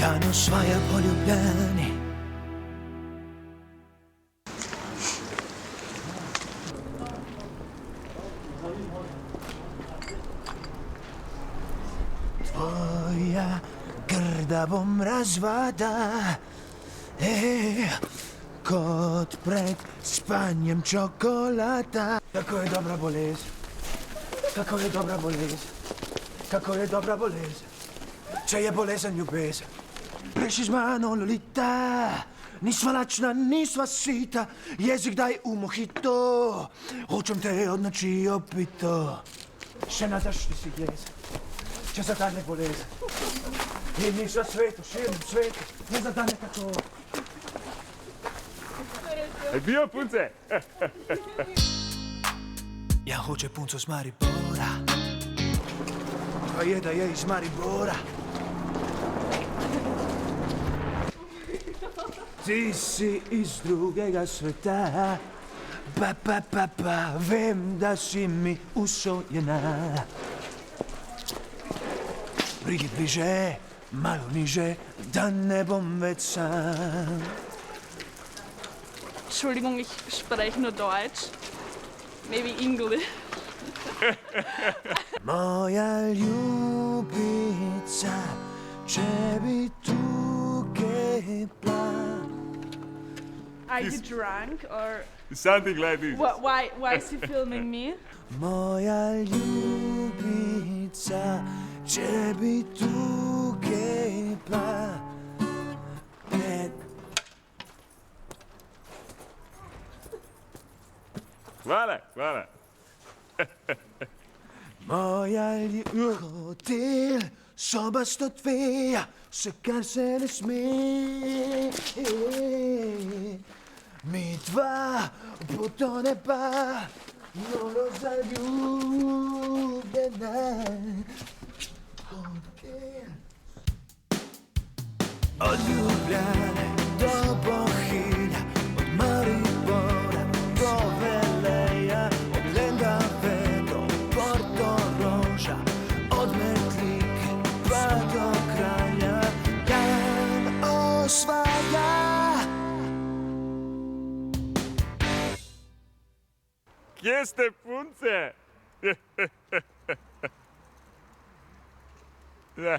Stanu svoje poljubljeni. Tvoja grda bom razvada, kot pred spanjem čokolada. Kako je dobra bolezen, kako je dobra bolezen, kako je dobra bolezen, če je bolezen ljubezen. Preši z mano, Lolita, nisva lačna, nisva sita, jezik daj v mohito, hočem te od noči opito. Še nadaš ti si jezen, če zadane bolezen. In nič na svetu, širnem svetu, ne zadane tako. Addio, punce! Ja hoče punco z Maribora, pa je, da je iz Maribora. Ti si iz drugega sveta, pa, vem, da si mi usojena. Pridi bliže, malo niže, da ne bom več sam. Entschuldigung, ich spreche nur Deutsch. Maybe English. Moja ljubica, če bi tukaj bila. Are you drunk or Something like this. why is he filming me? Moja ljubica, če bi tukaj bila. Hvala, hvala. Moja hotel, soba 102, vse kar se ne sme. Mi dva potone pa, noro zaljubljena. Hotel. Od Ljubljane do Bohinja, od Maribora do Veleja, od Lendave do Portoroža, od Metlike pa do Kranja, Jan osvaja. Kje ste, punce? Ja.